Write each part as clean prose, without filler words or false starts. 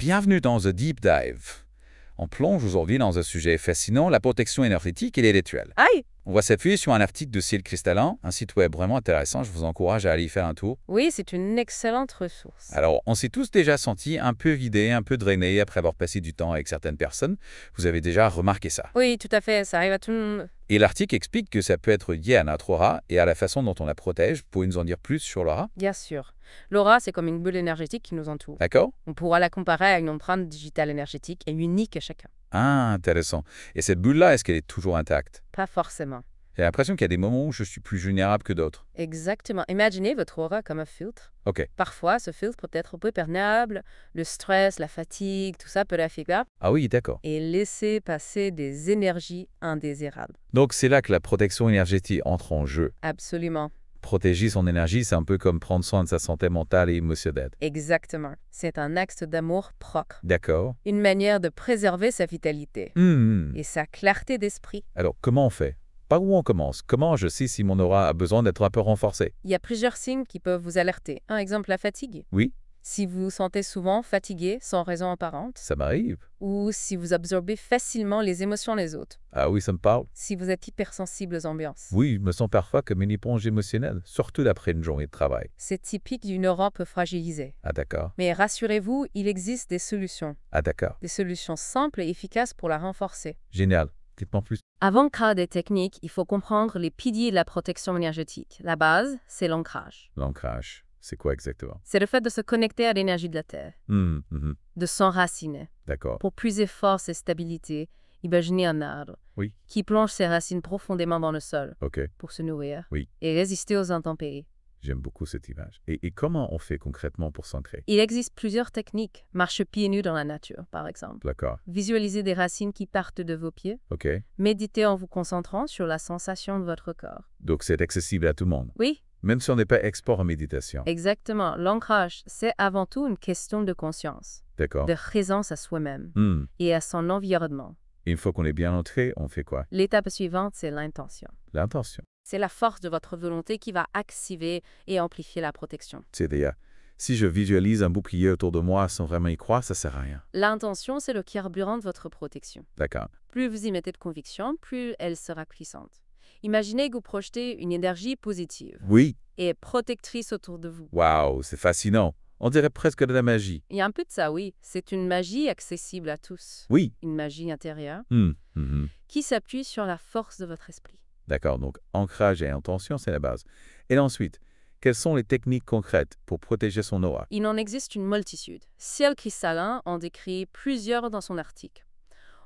Bienvenue dans The Deep Dive. On plonge aujourd'hui dans un sujet fascinant, la protection énergétique et les rituels. Aïe! On va s'appuyer sur un article de Ciel Cristallin, un site web vraiment intéressant, je vous encourage à aller y faire un tour. Oui, c'est une excellente ressource. Alors, on s'est tous déjà sentis un peu vidés, un peu drainés après avoir passé du temps avec certaines personnes. Vous avez déjà remarqué ça. Oui, tout à fait, ça arrive à tout le monde. Et l'article explique que ça peut être lié à notre aura et à la façon dont on la protège. Pouvez-vous nous en dire plus sur l'aura? Bien sûr. L'aura, c'est comme une bulle énergétique qui nous entoure. D'accord? On pourra la comparer à une empreinte digitale énergétique et unique à chacun. Ah, intéressant. Et cette bulle-là, est-ce qu'elle est toujours intacte? Pas forcément. J'ai l'impression qu'il y a des moments où je suis plus vulnérable que d'autres. Exactement. Imaginez votre aura comme un filtre. Ok. Parfois, ce filtre peut être un peu perméable. Le stress, la fatigue, tout ça peut l'affecter. Ah oui, d'accord. Et laisser passer des énergies indésirables. Donc c'est là que la protection énergétique entre en jeu. Absolument. Protéger son énergie, c'est un peu comme prendre soin de sa santé mentale et émotionnelle. Exactement. C'est un acte d'amour propre. D'accord. Une manière de préserver sa vitalité et sa clarté d'esprit. Alors, comment on fait? Par où on commence? Comment je sais si mon aura a besoin d'être un peu renforcée? Il y a plusieurs signes qui peuvent vous alerter. Un exemple, la fatigue. Oui, Si vous vous sentez souvent fatigué sans raison apparente, ça m'arrive. ou si vous absorbez facilement les émotions des autres, Ah oui, ça me parle. si vous êtes hypersensible aux ambiances. Oui, je me sens parfois comme une éponge émotionnelle, surtout après une journée de travail. C'est typique d'une aura peu fragilisée. Ah d'accord. Mais rassurez-vous, il existe des solutions simples et efficaces pour la renforcer. Génial. Dites-moi plus. Avant de créer des techniques, il faut comprendre les piliers de la protection énergétique. La base, c'est l'ancrage. L'ancrage, c'est quoi exactement? C'est le fait de se connecter à l'énergie de la Terre, de s'enraciner. D'accord. Pour puiser force et stabilité, imaginez un arbre Oui. qui plonge ses racines profondément dans le sol Ok, pour se nourrir Oui. et résister aux intempéries. j'aime beaucoup cette image. Et comment on fait concrètement pour s'ancrer? Il existe plusieurs techniques. Marche pieds nus dans la nature, par exemple. D'accord. Visualisez des racines qui partent de vos pieds. Ok. Méditez en vous concentrant sur la sensation de votre corps. Donc c'est accessible à tout le monde, Oui, même si on n'est pas expert en méditation. exactement. L'ancrage, c'est avant tout une question de conscience, D'accord. de présence à soi-même Hmm. et à son environnement. Une fois qu'on est bien entré, on fait quoi? L'étape suivante, c'est l'intention. L'intention. C'est la force de votre volonté qui va activer et amplifier la protection. C'est-à-dire, si je visualise un bouclier autour de moi sans vraiment y croire, ça sert à rien. L'intention, c'est le carburant de votre protection. D'accord. Plus vous y mettez de conviction, plus elle sera puissante. Imaginez que vous projetez une énergie positive Oui. et protectrice autour de vous. Waouh, c'est fascinant. On dirait presque de la magie. Il y a un peu de ça, oui. C'est une magie accessible à tous. Oui. Une magie intérieure qui s'appuie sur la force de votre esprit. D'accord, donc ancrage et intention, c'est la base. Et ensuite, quelles sont les techniques concrètes pour protéger son aura? Il en existe une multitude. Ciel Cristallin en décrit plusieurs dans son article.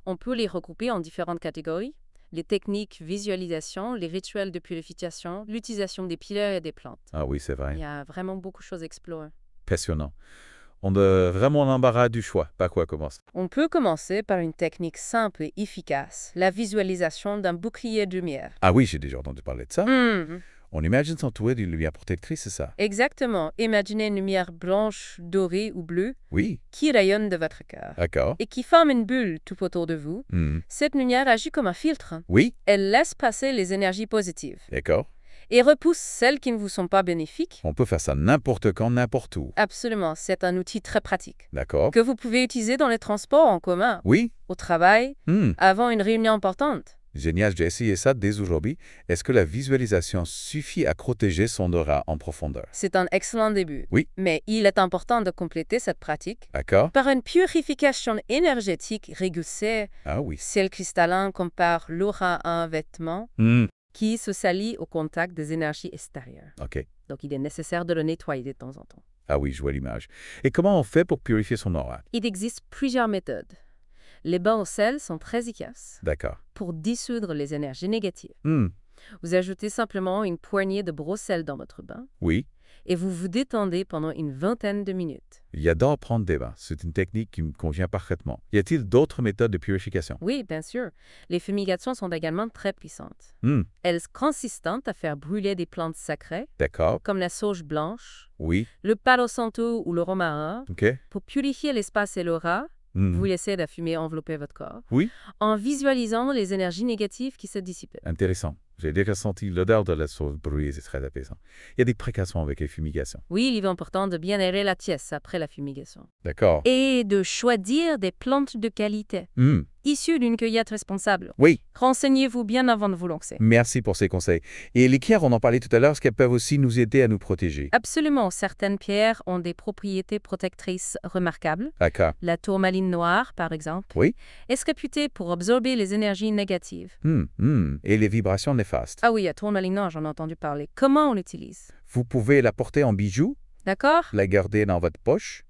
On peut les regrouper en différentes catégories. Les techniques, visualisation, les rituels de purification, l'utilisation des piliers et des plantes. Ah oui, c'est Il vrai. y a vraiment beaucoup de choses à explorer. Passionnant. On a vraiment l'embarras du choix. Par quoi commencer? On peut commencer par une technique simple et efficace, la visualisation d'un bouclier de lumière. Ah oui, j'ai déjà entendu parler de ça. Mhm. On imagine s'entourer d'une lumière protectrice, c'est ça? Exactement. Imaginez une lumière blanche, dorée ou bleue Oui, qui rayonne de votre cœur d'accord. et qui forme une bulle tout autour de vous. Hmm. Cette lumière agit comme un filtre. Oui, Elle laisse passer les énergies positives d'accord. et repousse celles qui ne vous sont pas bénéfiques. On peut faire ça n'importe quand, n'importe où. Absolument, c'est un outil très pratique D'accord. que vous pouvez utiliser dans les transports en commun, Oui. au travail, Hmm. avant une réunion importante. Génial, j'ai essayé ça dès aujourd'hui. Est-ce que la visualisation suffit à protéger son aura en profondeur? C'est un excellent début. Oui. Mais il est important de compléter cette pratique D'accord? par une purification énergétique régulière. Ah oui. Ciel cristallin compare l'aura à un vêtement Hmm. qui se salit au contact des énergies extérieures. Ok. Donc il est nécessaire de le nettoyer de temps en temps. Ah oui, je vois l'image. Et comment on fait pour purifier son aura? Il existe plusieurs méthodes. Les bains au sel sont très efficaces D'accord. pour dissoudre les énergies négatives. Hmm. Vous ajoutez simplement une poignée de brossel dans votre bain Oui. et vous vous détendez pendant une vingtaine de minutes. J'adore prendre des bains. C'est une technique qui me convient parfaitement. Y a-t-il d'autres méthodes de purification? Oui, bien sûr. Les fumigations sont également très puissantes. Hmm. Elles consistent à faire brûler des plantes sacrées, D'accord. comme la sauge blanche, Oui. le palo santo ou le romarin, Ok. pour purifier l'espace et l'aura. Hmm. Vous laissez la fumée envelopper votre corps Oui. en visualisant les énergies négatives qui se dissipent. Intéressant. J'ai déjà senti l'odeur de la sauce brouillée, c'est très apaisant. Il y a des précautions avec les fumigations. Oui, il est important de bien aérer la pièce après la fumigation. D'accord. Et de choisir des plantes de qualité, Hmm. issues d'une cueillette responsable. Oui, Renseignez-vous bien avant de vous lancer. merci pour ces conseils. Et les pierres, on en parlait tout à l'heure, est-ce qu'elles peuvent aussi nous aider à nous protéger? Absolument, certaines pierres ont des propriétés protectrices remarquables. D'accord. La tourmaline noire, par exemple, Oui. est réputée pour absorber les énergies négatives. Et les vibrations néfastes. Ah oui, la tourmaline noire, j'en ai entendu parler. Comment on l'utilise? Vous pouvez la porter en bijou, D'accord? la garder dans votre poche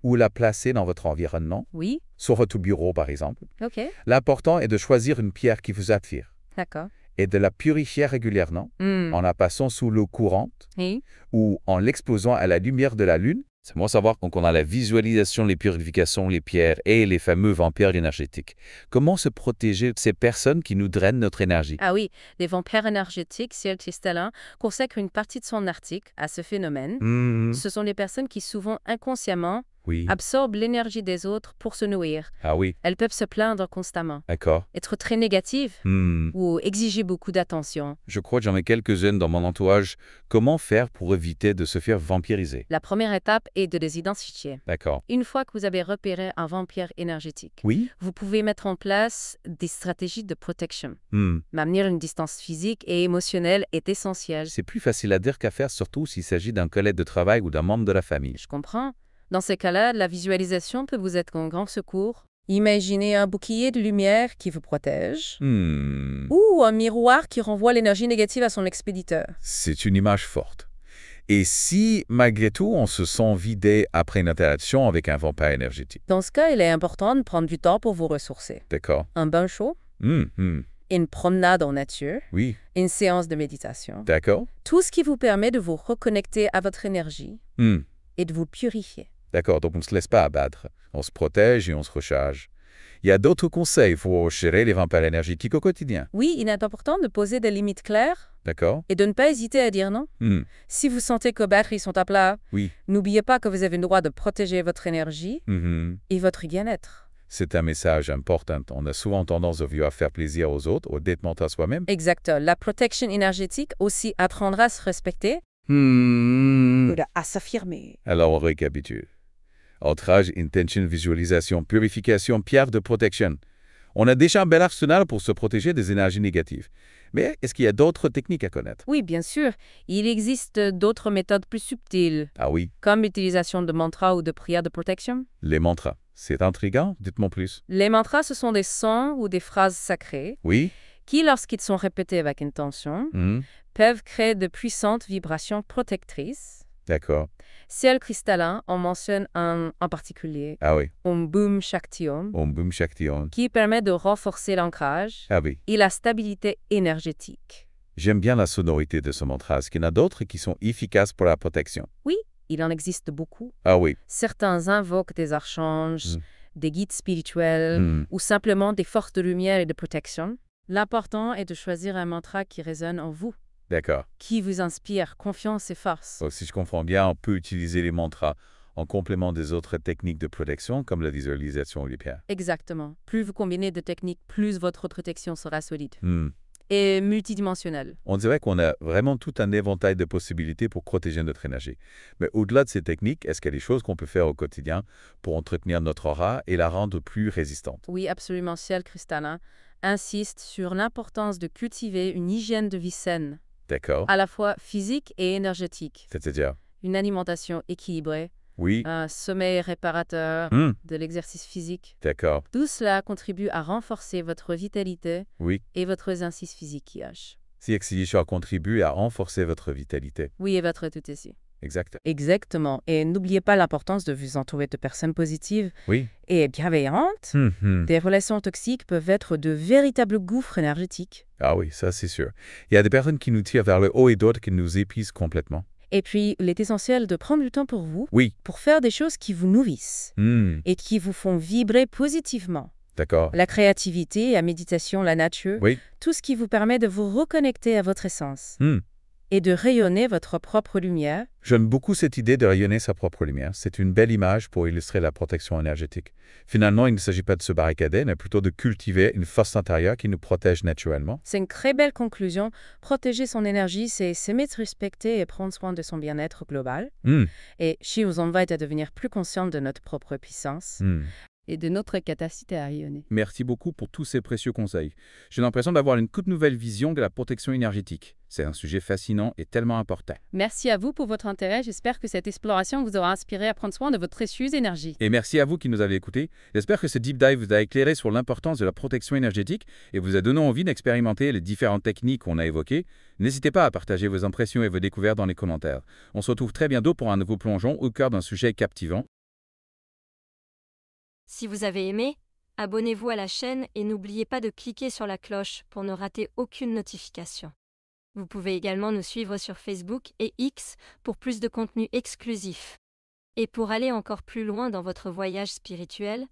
ou la placer dans votre environnement, Oui, sur votre bureau par exemple. ok, L'important est de choisir une pierre qui vous attire d'accord. et de la purifier régulièrement en la passant sous l'eau courante Et ou en l'exposant à la lumière de la lune. C'est bon à savoir qu'on a la visualisation, les purifications, les pierres et les fameux vampires énergétiques. Comment se protéger de ces personnes qui nous drainent notre énergie? Ah oui, les vampires énergétiques, Ciel Cristallin, consacre une partie de son article à ce phénomène. Ce sont les personnes qui, souvent inconsciemment, Oui. absorbent l'énergie des autres pour se nourrir. Ah oui, Elles peuvent se plaindre constamment, d'accord. être très négatives ou exiger beaucoup d'attention. Je crois que j'en ai quelques-unes dans mon entourage. Comment faire pour éviter de se faire vampiriser? La première étape est de les identifier. D'accord. Une fois que vous avez repéré un vampire énergétique, Oui? vous pouvez mettre en place des stratégies de protection. Hmm. Maintenir une distance physique et émotionnelle est essentiel. C'est plus facile à dire qu'à faire, surtout s'il s'agit d'un collègue de travail ou d'un membre de la famille. Je comprends. Dans ces cas-là, la visualisation peut vous être un grand secours. Imaginez un bouclier de lumière qui vous protège ou un miroir qui renvoie l'énergie négative à son expéditeur. C'est une image forte. Et si, malgré tout, on se sent vidé après une interaction avec un vampire énergétique? Dans ce cas, il est important de prendre du temps pour vous ressourcer. D'accord. Un bain chaud, une promenade en nature, Oui, une séance de méditation. d'accord. Tout ce qui vous permet de vous reconnecter à votre énergie et de vous purifier. D'accord, donc on ne se laisse pas abattre. On se protège et on se recharge. Il y a d'autres conseils pour gérer les vampires énergétiques au quotidien. Oui, il est important de poser des limites claires D'accord? et de ne pas hésiter à dire non. Si vous sentez que vos batteries sont à plat, Oui. n'oubliez pas que vous avez le droit de protéger votre énergie et votre bien-être. C'est un message important. On a souvent tendance à vouloir faire plaisir aux autres au détriment à soi-même. Exact. La protection énergétique aussi apprendra à se respecter ou à s'affirmer. Alors on récapitule. Ancrage, intention, visualisation, purification, pierre de protection. On a déjà un bel arsenal pour se protéger des énergies négatives. Mais est-ce qu'il y a d'autres techniques à connaître? Oui, bien sûr. Il existe d'autres méthodes plus subtiles, Ah oui, comme l'utilisation de mantras ou de prières de protection. les mantras. C'est intriguant, dites-moi plus. Les mantras, ce sont des sons ou des phrases sacrées Oui? qui, lorsqu'ils sont répétés avec intention, peuvent créer de puissantes vibrations protectrices. D'accord. Ciel cristallin, on mentionne un en particulier, Ah oui. Om Boom Shakti Om, Om Boom Shakti Om. qui permet de renforcer l'ancrage Ah oui. et la stabilité énergétique. J'aime bien la sonorité de ce mantra. Est-ce qu'il y en a d'autres qui sont efficaces pour la protection? Il en existe beaucoup. Ah oui. Certains invoquent des archanges, des guides spirituels ou simplement des forces de lumière et de protection. L'important est de choisir un mantra qui résonne en vous, D'accord. qui vous inspire confiance et force. Donc, si je comprends bien, on peut utiliser les mantras en complément des autres techniques de protection, comme la visualisation ou les pierres. Exactement. Plus vous combinez de techniques, plus votre protection sera solide et multidimensionnelle. On dirait qu'on a vraiment tout un éventail de possibilités pour protéger notre énergie. Mais au-delà de ces techniques, est-ce qu'il y a des choses qu'on peut faire au quotidien pour entretenir notre aura et la rendre plus résistante? Oui, absolument. Ciel cristallin insiste sur l'importance de cultiver une hygiène de vie saine, D'accord. à la fois physique et énergétique. C'est-à-dire? Une alimentation équilibrée, Oui. un sommeil réparateur, de l'exercice physique. D'accord. Tout cela contribue à renforcer votre vitalité Oui. et votre incise physique. Si Exhibition contribue à renforcer votre vitalité. Oui, et votre tout ici. Exact. Exactement. Et n'oubliez pas l'importance de vous entourer de personnes positives Oui. et bienveillantes. Des relations toxiques peuvent être de véritables gouffres énergétiques. Ah oui, ça c'est sûr. Il y a des personnes qui nous tirent vers le haut et d'autres qui nous épuisent complètement. Et puis, il est essentiel de prendre du temps pour vous, Oui. pour faire des choses qui vous nourrissent et qui vous font vibrer positivement. D'accord. La créativité, la méditation, la nature, Oui. tout ce qui vous permet de vous reconnecter à votre essence. et de rayonner votre propre lumière. J'aime beaucoup cette idée de rayonner sa propre lumière. C'est une belle image pour illustrer la protection énergétique. Finalement, il ne s'agit pas de se barricader, mais plutôt de cultiver une force intérieure qui nous protège naturellement. C'est une très belle conclusion. Protéger son énergie, c'est s'aimer, se respecter et prendre soin de son bien-être global. Hmm, Et She vous invite à devenir plus conscient de notre propre puissance hmm. et de notre capacité à rayonner. Merci beaucoup pour tous ces précieux conseils. J'ai l'impression d'avoir une toute nouvelle vision de la protection énergétique. C'est un sujet fascinant et tellement important. Merci à vous pour votre intérêt. J'espère que cette exploration vous aura inspiré à prendre soin de votre précieuse énergie. Et merci à vous qui nous avez écoutés. J'espère que ce deep dive vous a éclairé sur l'importance de la protection énergétique et vous a donné envie d'expérimenter les différentes techniques qu'on a évoquées. N'hésitez pas à partager vos impressions et vos découvertes dans les commentaires. On se retrouve très bientôt pour un nouveau plongeon au cœur d'un sujet captivant. Si vous avez aimé, abonnez-vous à la chaîne et n'oubliez pas de cliquer sur la cloche pour ne rater aucune notification. Vous pouvez également nous suivre sur Facebook et X pour plus de contenu exclusif. Et pour aller encore plus loin dans votre voyage spirituel,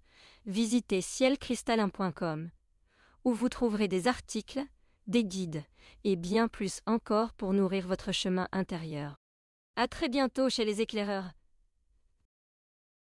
visitez cielcristallin.com, où vous trouverez des articles, des guides et bien plus encore pour nourrir votre chemin intérieur. À très bientôt chez les éclaireurs.